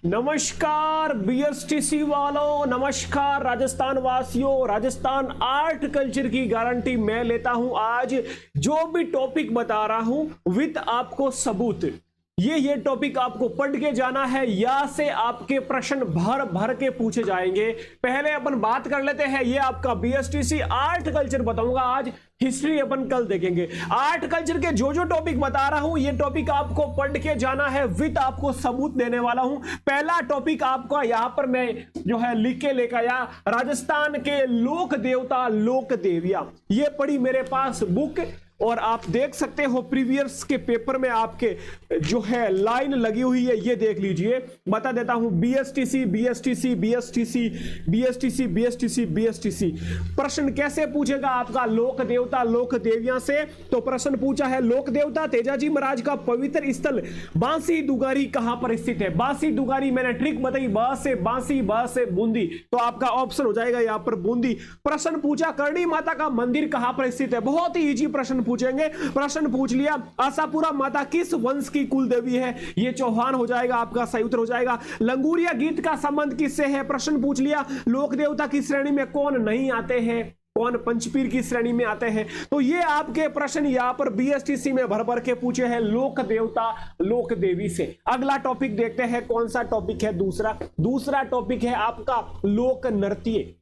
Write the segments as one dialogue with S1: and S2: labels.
S1: नमस्कार बीएसटीसी वालों, नमस्कार राजस्थान वासियों। राजस्थान आर्ट कल्चर की गारंटी मैं लेता हूं। आज जो भी टॉपिक बता रहा हूं विद आपको सबूत, ये टॉपिक आपको पढ़ के जाना है। या से आपके प्रश्न भर भर के पूछे जाएंगे। पहले अपन बात कर लेते हैं, ये आपका बीएसटीसी आर्ट कल्चर बताऊंगा आज, हिस्ट्री अपन कल देखेंगे। आर्ट कल्चर के जो टॉपिक बता रहा हूं ये टॉपिक आपको पढ़ के जाना है, विद आपको सबूत देने वाला हूं। पहला टॉपिक आपका यहां पर मैं जो है लिख के लेकर आया, राजस्थान के लोक देवता लोक देवियां। ये पड़ी मेरे पास बुक और आप देख सकते हो प्रीवियस के पेपर में आपके जो है लाइन लगी हुई है, ये देख लीजिए। बता देता हूं BSTC BSTC BSTC BSTC BSTC BSTC. प्रश्न कैसे पूछेगा आपका लोक देवता लोक देवियां से? तो प्रश्न पूछा है लोक देवता तेजाजी महाराज का पवित्र स्थल बांसी दुगारी कहां पर स्थित है? बांसी दुगारी मैंने ट्रिक बताई, ब से बांसी ब से बूंदी, तो आपका ऑप्शन हो जाएगा यहां पर बूंदी। प्रश्न पूछा करणी माता का मंदिर कहां पर स्थित है? बहुत ही इजी प्रश्न पूछेंगे। प्रश्न पूछ लिया आशापुरा माता किस वंश की कुल देवी है? ये चौहान हो जाएगा, आपका सही उत्तर हो जाएगा। लंगूरिया गीत का संबंध किससे है? प्रश्न पूछ लिया लोक देवता की श्रेणी में कौन नहीं आते हैं? कौन पंचपीर की श्रेणी में आते हैं? तो ये आपके प्रश्न यहां पर बीएसटीसी में भर भर के पूछे हैं लोक देवता लोक देवी से। अगला टॉपिक देखते हैं, कौन सा टॉपिक है? दूसरा टॉपिक है आपका लोक नृत्य।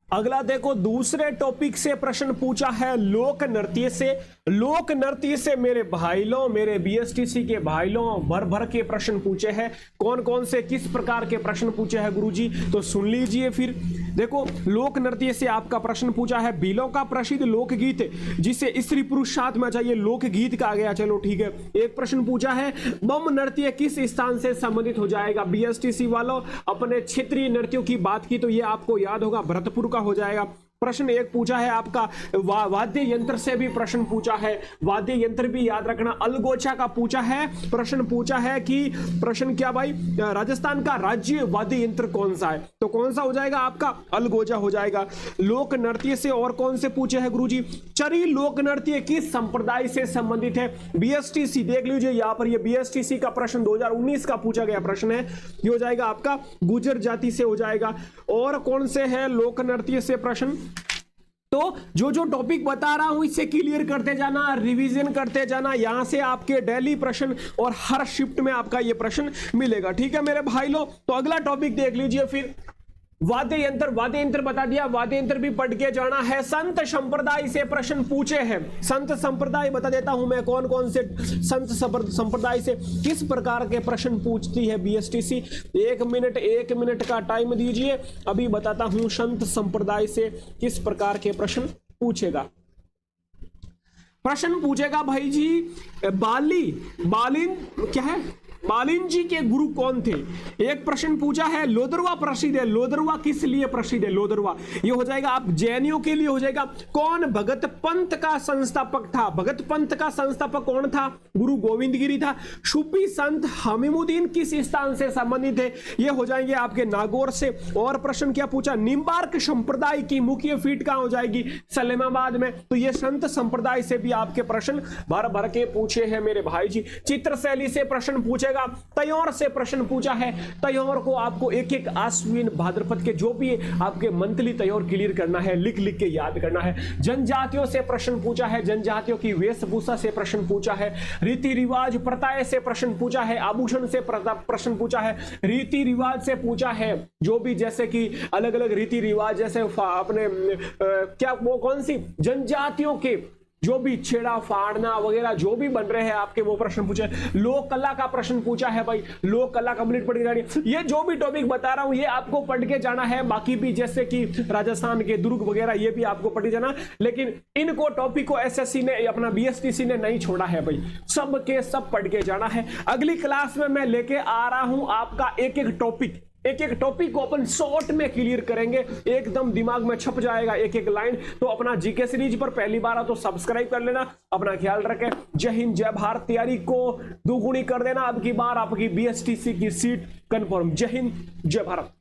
S1: अगला देखो, दूसरे टॉपिक से प्रश्न पूछा है लोक नृत्य से। लोक नृत्य से मेरे भाई लोग, मेरे बीएसटीसी के भाई लोग भर भर के प्रश्न पूछे हैं। कौन कौन से किस प्रकार के प्रश्न पूछे हैं गुरुजी, तो सुन लीजिए। फिर देखो लोक नृत्य से आपका प्रश्न पूछा है भीलों का प्रसिद्ध लोकगीत जिसे स्त्री पुरुष साथ में चाहिए, लोकगीत का आ गया, चलो ठीक है। एक प्रश्न पूछा है बम नृत्य किस स्थान से संबंधित हो जाएगा? बीएसटीसी वालों अपने क्षेत्रीय नृत्यों की बात की तो ये आपको याद होगा, भरतपुर का हो जाएगा। प्रश्न एक पूछा है आपका वाद्य यंत्र से भी प्रश्न पूछा है, वाद्य यंत्र भी याद रखना। अलगोचा का पूछा है, प्रश्न पूछा है कि प्रश्न क्या भाई, राजस्थान का राज्य वाद्य यंत्र कौन सा है? तो कौन सा हो जाएगा आपका? अलगोजा हो जाएगा। लोक नृत्य से और कौन से पूछे हैं गुरुजी? चरी लोक नृत्य किस संप्रदाय से संबंधित है? बीएसटीसी देख लीजिए यहां पर, ये बीएसटीसी का प्रश्न 2019 का पूछा गया प्रश्न है, ये हो जाएगा आपका गुर्जर जाति से हो जाएगा। और कौन से है लोक नृत्य से प्रश्न? तो जो टॉपिक बता रहा हूं इससे क्लियर करते जाना, रिवीजन करते जाना। यहां से आपके डेली प्रश्न और हर शिफ्ट में आपका ये प्रश्न मिलेगा, ठीक है मेरे भाई लोग। तो अगला टॉपिक देख लीजिए फिर, वाद्य यंत्र बता दिया, वाद्य यंत्र भी पढ़ के जाना है। संत संप्रदाय से प्रश्न पूछे हैं, संत संप्रदाय बता देता हूं मैं कौन कौन से संत संप्रदाय से किस प्रकार के प्रश्न पूछती है बीएसटीसी। एक मिनट का टाइम दीजिए, अभी बताता हूं संत संप्रदाय से किस प्रकार के प्रश्न पूछेगा। प्रश्न पूछेगा भाई जी बालिन क्या है, बालिन जी के गुरु कौन थे? एक प्रश्न पूछा है लोदरवा प्रसिद्ध है, लोदरवा किस लिए प्रसिद्ध है? लोदरवा ये हो जाएगा आप जैनियों के लिए हो जाएगा। कौन भगत पंथ का संस्थापक था? भगत पंथ का संस्थापक कौन था? गुरु गोविंद गिरी था। सूफी संत हमीमुद्दीन किस स्थान से संबंधित है? ये हो जाएंगे आपके नागौर से। और प्रश्न क्या पूछा, निम्बार्क संप्रदाय की मुख्य फीट कहां हो जाएगी? सलेमाबाद में। तो ये संत संप्रदाय से भी आपके प्रश्न भर भर के पूछे हैं मेरे भाई जी। चित्रशैली से प्रश्न पूछे, तयोर से प्रश्न पूछा है। तयोर को आपको एक एक आश्विन भाद्रपद के जो भी आपके मंथली तयोर क्लियर करना है, लिख लिख के याद करना है। जनजातियों से प्रश्न पूछा है, जनजातियों की वेशभूषा से प्रश्न पूछा है। रीति रिवाज प्रथाएं से प्रश्न पूछा है। आभूषण से प्रश्न पूछा है। रीति रिवाज से पूछा है, जो भी जैसे कि अलग अलग रीति रिवाज जैसे अपने क्या वो कौन सी जनजातियों के जो भी छेड़ा फाड़ना वगैरह जो भी बन रहे हैं आपके, वो प्रश्न पूछे। लोक कला का प्रश्न पूछा है भाई, लोक कला कंप्लीट पढ़ के जानी। ये जो भी टॉपिक बता रहा हूं ये आपको पढ़ के जाना है। बाकी भी जैसे कि राजस्थान के दुर्ग वगैरह ये भी आपको पढ़ के जाना, लेकिन इनको टॉपिक को एसएससी ने अपना बीएसटीसी ने नहीं छोड़ा है भाई, सब के सब पढ़ के जाना है। अगली क्लास में मैं लेके आ रहा हूं आपका एक एक टॉपिक को अपन शॉर्ट में क्लियर करेंगे, एकदम दिमाग में छप जाएगा एक एक लाइन। तो अपना जीके सीरीज पर पहली बार आ तो सब्सक्राइब कर लेना, अपना ख्याल रखें। जय हिंद जय भारत। तैयारी को दुगुनी कर देना, अब की बार आपकी बीएसटीसी की सीट कंफर्म। जय हिंद जय भारत।